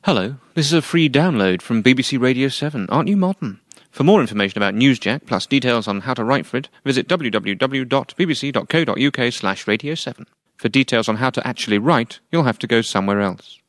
Hello, this is a free download from BBC Radio 7. Aren't you modern? For more information about Newsjack, plus details on how to write for it, visit www.bbc.co.uk/radio7. For details on how to actually write, you'll have to go somewhere else.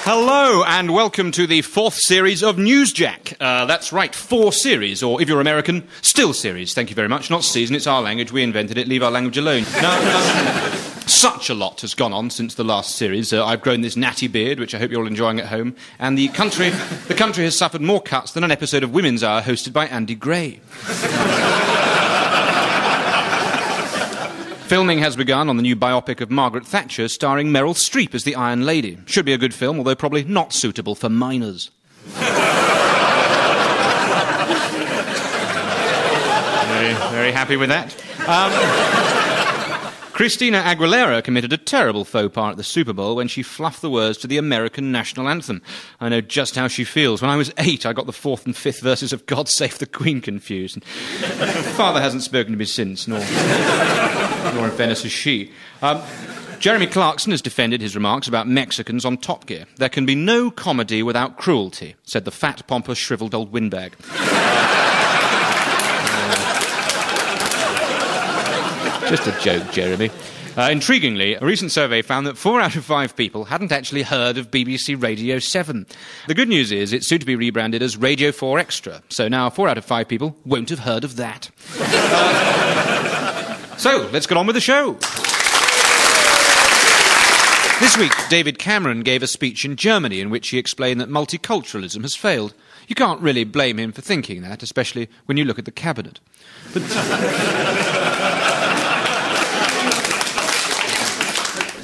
Hello, and welcome to the fourth series of Newsjack. That's right, 4 series, or if you're American, still series. Thank you very much. Not season, it's our language. We invented it. Leave our language alone. Now, such a lot has gone on since the last series. I've grown this natty beard, which I hope you're all enjoying at home, and the country has suffered more cuts than an episode of Women's Hour hosted by Andy Gray. Filming has begun on the new biopic of Margaret Thatcher, starring Meryl Streep as the Iron Lady. Should be a good film, although probably not suitable for minors. Very happy with that. Christina Aguilera committed a terrible faux pas at the Super Bowl when she fluffed the words to the American national anthem. I know just how she feels. When I was 8, I got the 4th and 5th verses of God Save the Queen confused. And father hasn't spoken to me since, nor in fairness has she. Jeremy Clarkson has defended his remarks about Mexicans on Top Gear. There can be no comedy without cruelty, said the fat, pompous, shrivelled old windbag. Just a joke, Jeremy. Intriguingly, a recent survey found that 4 out of 5 people hadn't actually heard of BBC Radio 7. The good news is it's soon to be rebranded as Radio 4 Extra, so now 4 out of 5 people won't have heard of that. So, let's get on with the show. This week, David Cameron gave a speech in Germany in which he explained that multiculturalism has failed. You can't really blame him for thinking that, especially when you look at the cabinet.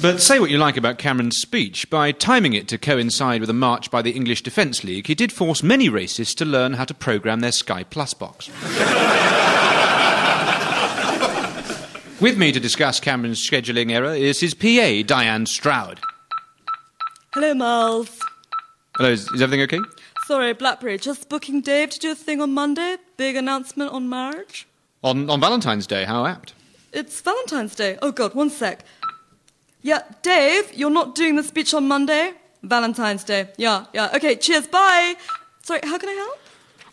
But say what you like about Cameron's speech, by timing it to coincide with a march by the English Defence League, he did force many racists to learn how to programme their Sky Plus box. With me to discuss Cameron's scheduling error is his PA, Diane Stroud. Hello, Miles. Hello, is everything okay? Sorry, Blackberry, just booking Dave to do a thing on Monday. Big announcement on marriage. On Valentine's Day, how apt. It's Valentine's Day. Oh, God, one sec. Yeah, Dave, you're not doing the speech on Monday? Valentine's Day. Yeah. Okay, cheers, bye. Sorry, how can I help?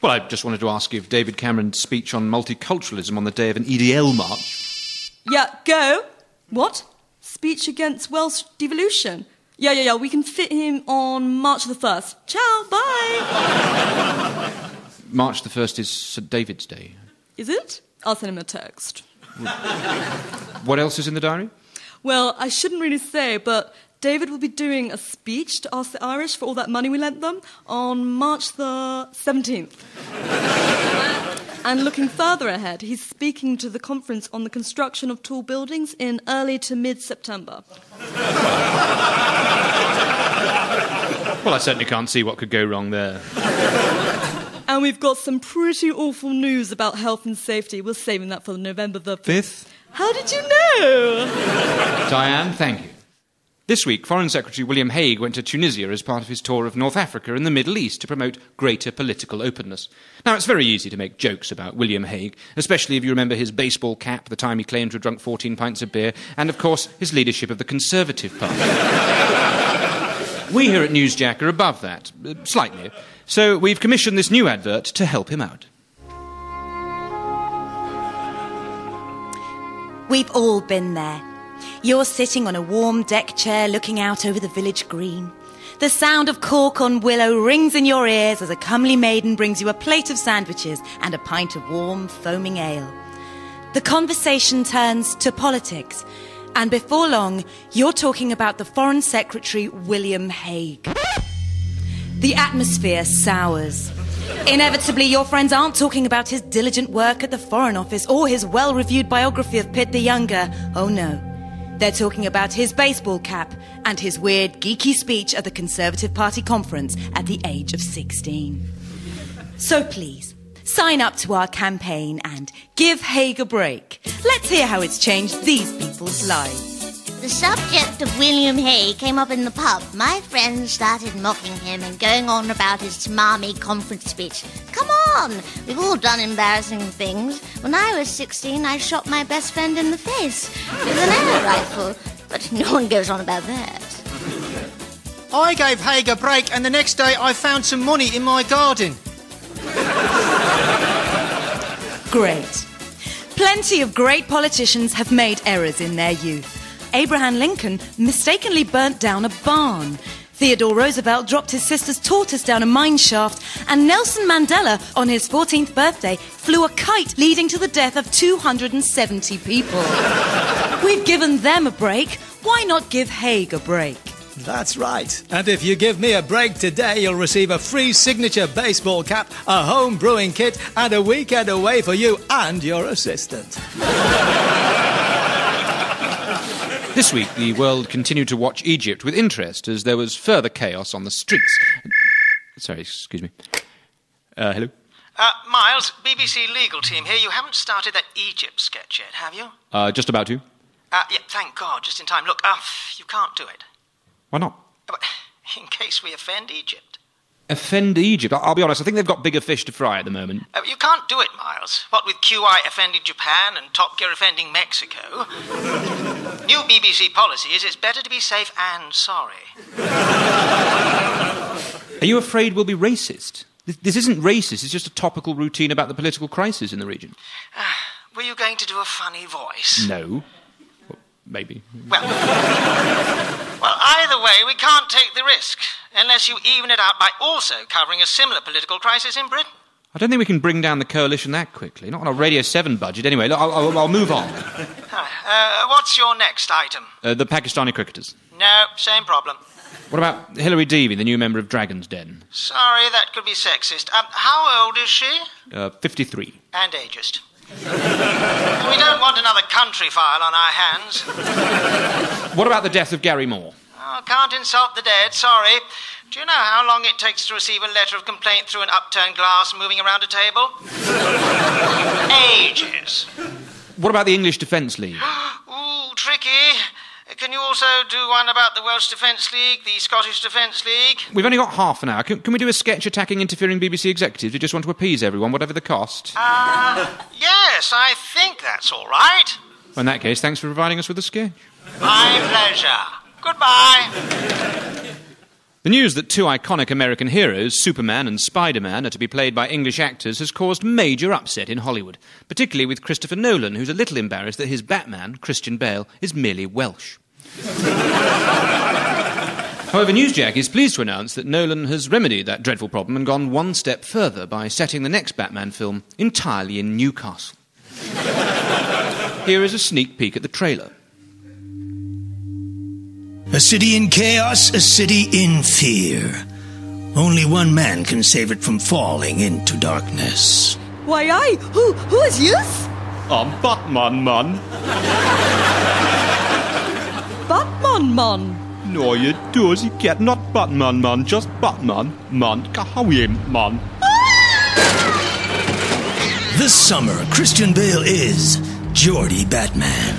Well, I just wanted to ask if David Cameron's speech on multiculturalism on the day of an EDL march... Yeah, go. What? Speech against Welsh devolution. Yeah, we can fit him on March the 1st. Ciao, bye. March the 1st is St. David's Day. Is it? I'll send him a text. What else is in the diary? Well, I shouldn't really say, but David will be doing a speech to ask the Irish for all that money we lent them on March the 17th. And looking further ahead, he's speaking to the conference on the construction of tall buildings in early to mid-September. Well, I certainly can't see what could go wrong there. And we've got some pretty awful news about health and safety. We're saving that for November the 5th. How did you know? Diane, thank you. This week, Foreign Secretary William Hague went to Tunisia as part of his tour of North Africa and the Middle East to promote greater political openness. Now, it's very easy to make jokes about William Hague, especially if you remember his baseball cap, the time he claimed to have drunk 14 pints of beer, and, of course, his leadership of the Conservative Party. We here at Newsjack are above that, slightly, so we've commissioned this new advert to help him out. We've all been there. You're sitting on a warm deck chair looking out over the village green. The sound of cork on willow rings in your ears as a comely maiden brings you a plate of sandwiches and a pint of warm, foaming ale. The conversation turns to politics, and before long, you're talking about the Foreign Secretary William Hague. The atmosphere sours. Inevitably, your friends aren't talking about his diligent work at the Foreign Office or his well-reviewed biography of Pitt the Younger. Oh no. They're talking about his baseball cap and his weird, geeky speech at the Conservative Party conference at the age of 16. So please, sign up to our campaign and give Hague a break. Let's hear how it's changed these people's lives. The subject of William Hay came up in the pub. My friends started mocking him and going on about his Tamami conference speech. Come on! We've all done embarrassing things. When I was 16, I shot my best friend in the face with an air rifle. But no one goes on about that. I gave Haig a break, and the next day I found some money in my garden. Great. Plenty of great politicians have made errors in their youth. Abraham Lincoln mistakenly burnt down a barn. Theodore Roosevelt dropped his sister's tortoise down a mine shaft. And Nelson Mandela, on his 14th birthday, flew a kite leading to the death of 270 people. We've given them a break. Why not give Haig a break? That's right. And if you give me a break today, you'll receive a free signature baseball cap, a home brewing kit, and a weekend away for you and your assistant. This week, the world continued to watch Egypt with interest as there was further chaos on the streets. Sorry, excuse me. Hello? Miles, BBC legal team here. You haven't started that Egypt sketch yet, have you? Just about to. Yeah, thank God, just in time. Look, you can't do it. Why not? But in case we offend Egypt. Offend Egypt? I'll be honest, I think they've got bigger fish to fry at the moment. You can't do it, Miles. What with QI offending Japan and Top Gear offending Mexico. New BBC policy is it's better to be safe and sorry. Are you afraid we'll be racist? This isn't racist, it's just a topical routine about the political crisis in the region. Were you going to do a funny voice? No. Well, maybe. Well, either way, we can't take the risk, unless you even it out by also covering a similar political crisis in Britain. I don't think we can bring down the coalition that quickly. Not on a Radio 7 budget. Anyway, look, I'll move on. What's your next item? The Pakistani cricketers. No, same problem. What about Hilary Deavy, the new member of Dragon's Den? Sorry, that could be sexist. How old is she? 53. And ageist. We don't want another country file on our hands. What about the death of Gary Moore? Oh, can't insult the dead, sorry. Do you know how long it takes to receive a letter of complaint through an upturned glass moving around a table? Ages. What about the English Defence League? Ooh, tricky. Can you also do one about the Welsh Defence League, the Scottish Defence League? We've only got half an hour. Can we do a sketch attacking interfering BBC executives who just want to appease everyone, whatever the cost? Yes, I think that's all right. Well, in that case, thanks for providing us with a sketch. My pleasure. Goodbye. The news that two iconic American heroes, Superman and Spider-Man, are to be played by English actors has caused major upset in Hollywood, particularly with Christopher Nolan, who's a little embarrassed that his Batman, Christian Bale, is merely Welsh. However, Newsjack is pleased to announce that Nolan has remedied that dreadful problem and gone one step further by setting the next Batman film entirely in Newcastle. Here is a sneak peek at the trailer. A city in chaos, a city in fear. Only one man can save it from falling into darkness. Why, aye? Who is youse? I'm Batman, man. Batman, man. No, you dozy cat, not Batman, man, just Batman, man, kahawim, man. This summer, Christian Bale is Geordie Batman.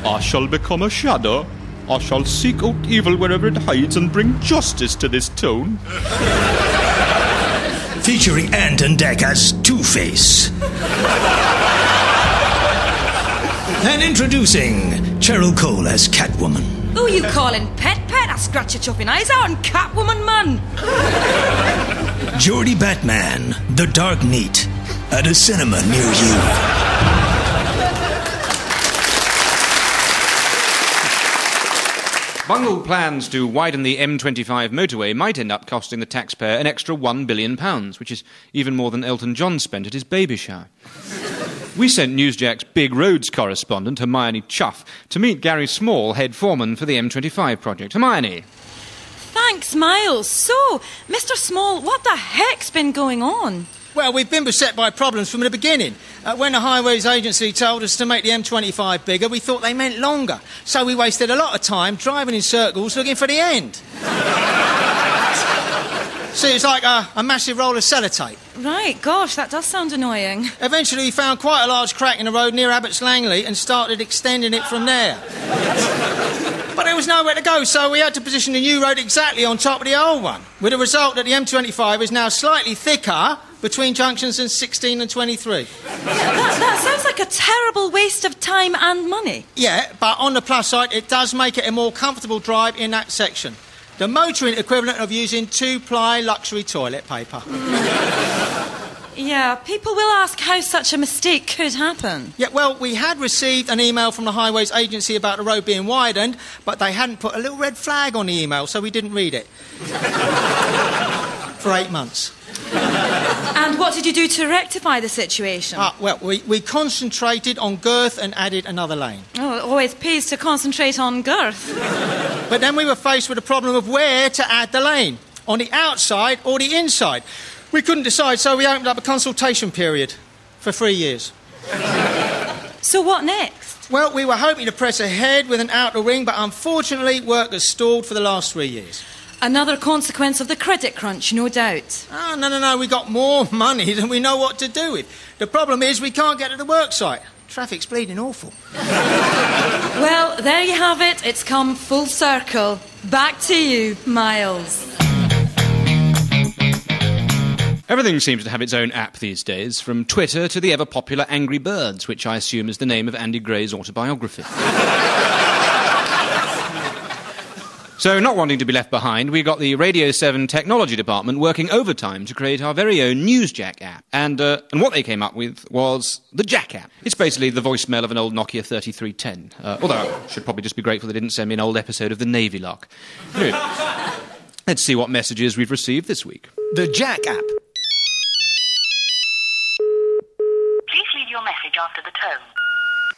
I shall become a shadow. I shall seek out evil wherever it hides and bring justice to this town. Featuring Anton Deck as Two-Face. And introducing Cheryl Cole as Catwoman. Who you calling pet? I scratch your chopping eyes out and Catwoman, man. Geordie Batman, The Dark Knight, at a cinema near you. Bungled plans to widen the M25 motorway might end up costing the taxpayer an extra £1 billion, which is even more than Elton John spent at his baby shower. We sent Newsjack's big roads correspondent, Hermione Chuff, to meet Gary Small, head foreman for the M25 project. Hermione. Thanks, Miles. So, Mr. Small, what the heck's been going on? Well, we've been beset by problems from the beginning. When the Highways Agency told us to make the M25 bigger, we thought they meant longer. So we wasted a lot of time driving in circles looking for the end. See, it's like a massive roll of sellotape. Right, gosh, that does sound annoying. Eventually we found quite a large crack in the road near Abbots Langley and started extending it from there. But there was nowhere to go, so we had to position the new road exactly on top of the old one, with the result that the M25 is now slightly thicker between junctions than 16 and 23. That sounds like a terrible waste of time and money. Yeah, but on the plus side, it does make it a more comfortable drive in that section. The motoring equivalent of using 2-ply luxury toilet paper. Yeah, people will ask how such a mistake could happen. Yeah, well, we had received an email from the Highways Agency about the road being widened, but they hadn't put a little red flag on the email, so we didn't read it. For 8 months. And what did you do to rectify the situation? Well, we concentrated on girth and added another lane. Oh, it always pays to concentrate on girth. But then we were faced with the problem of where to add the lane, on the outside or the inside. We couldn't decide, so we opened up a consultation period for 3 years. So what next? Well, we were hoping to press ahead with an outer ring, but unfortunately work has stalled for the last 3 years. Another consequence of the credit crunch, no doubt. Oh, no, we got more money than we know what to do with. The problem is we can't get to the work site. Traffic's bleeding awful. Well, there you have it. It's come full circle. Back to you, Miles. Everything seems to have its own app these days, from Twitter to the ever-popular Angry Birds, which I assume is the name of Andy Gray's autobiography. So, not wanting to be left behind, we got the Radio 7 technology department working overtime to create our very own Newsjack app. And what they came up with was the Jack app. It's basically the voicemail of an old Nokia 3310. Although I should probably just be grateful they didn't send me an old episode of the Navy Lark. Anyway, let's see what messages we've received this week. The Jack app. Please leave your message after the tone.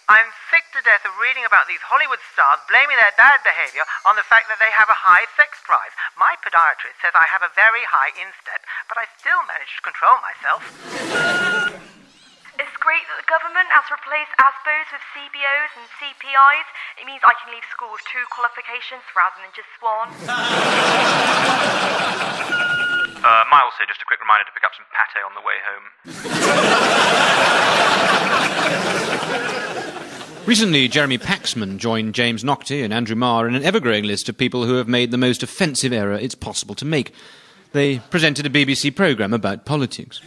I'm sick to death of reading about these Hollywood stars blaming their bad behaviour on the fact that they have a high sex drive. My podiatrist says I have a very high instep, but I still manage to control myself. It's great that the government has replaced ASBOs with CBOs and CPIs. It means I can leave school with 2 qualifications rather than just 1. Miles here, just a quick reminder to pick up some pâté on the way home. Recently, Jeremy Paxman joined James Naughtie and Andrew Marr in an ever-growing list of people who have made the most offensive error it's possible to make. They presented a BBC programme about politics.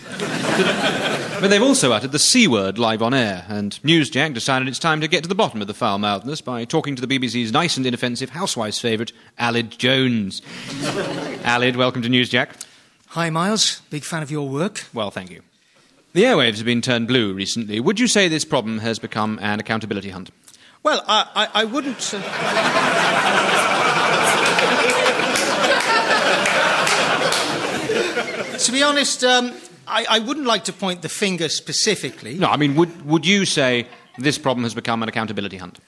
But they've also uttered the C word live on air, and Newsjack decided it's time to get to the bottom of the foul-mouthedness by talking to the BBC's nice and inoffensive housewife's favourite, Alid Jones. Alid, welcome to Newsjack. Hi, Miles. Big fan of your work. Well, thank you. The airwaves have been turned blue recently. Would you say this problem has become an accountability hunt? Well, I wouldn't... To be honest, I wouldn't like to point the finger specifically. No, I mean, would you say this problem has become an accountability hunt?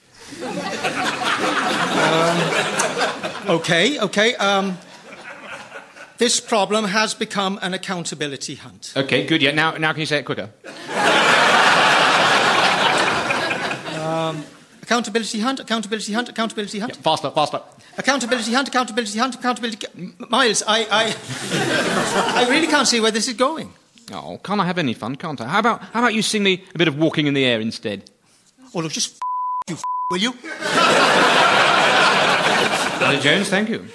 Okay. This problem has become an accountability hunt. Okay, good. Yeah, now can you say it quicker? Accountability hunt. Yeah, faster. Accountability hunt. Miles, I really can't see where this is going. Oh, can't I have any fun, can't I? How about you sing me a bit of Walking in the Air instead? Oh, look, just you, will you? Alid Jones, thank you.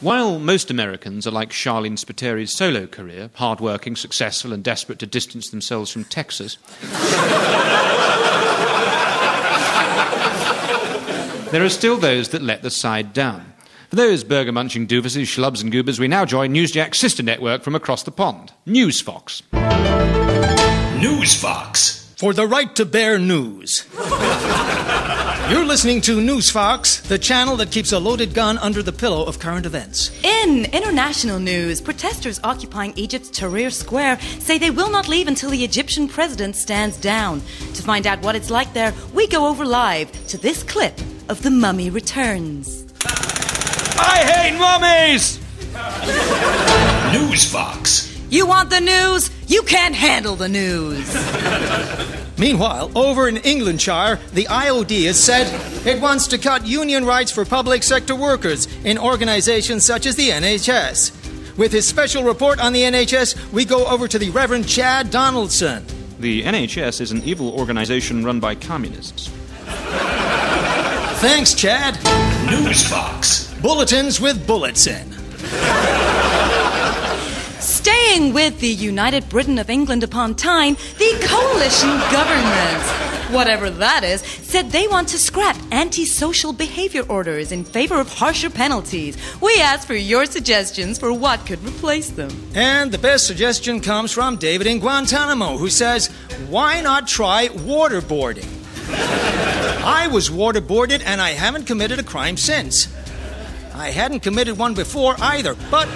While most Americans are like Charlene Spiteri's solo career, hard-working, successful and desperate to distance themselves from Texas, there are still those that let the side down. For those burger-munching doofuses, schlubs and goobers, we now join Newsjack's sister network from across the pond, Newsfox. Newsfox. For the right to bear news. You're listening to Newsfox, the channel that keeps a loaded gun under the pillow of current events. In international news, protesters occupying Egypt's Tahrir Square say they will not leave until the Egyptian president stands down. To find out what it's like there, we go over live to this clip of The Mummy Returns. I hate mummies! Newsfox. You want the news? You can't handle the news. Meanwhile, over in Englandshire, the IOD has said it wants to cut union rights for public sector workers in organisations such as the NHS. With his special report on the NHS, we go over to the Reverend Chad Donaldson. The NHS is an evil organisation run by communists. Thanks, Chad. Newsbox. Bulletins with bullets in. Staying with the United Britain of England upon Tyne, the coalition government, whatever that is, said they want to scrap antisocial behavior orders in favor of harsher penalties. We asked for your suggestions for what could replace them. And the best suggestion comes from David in Guantanamo, who says, why not try waterboarding? I was waterboarded and I haven't committed a crime since. I hadn't committed one before either, but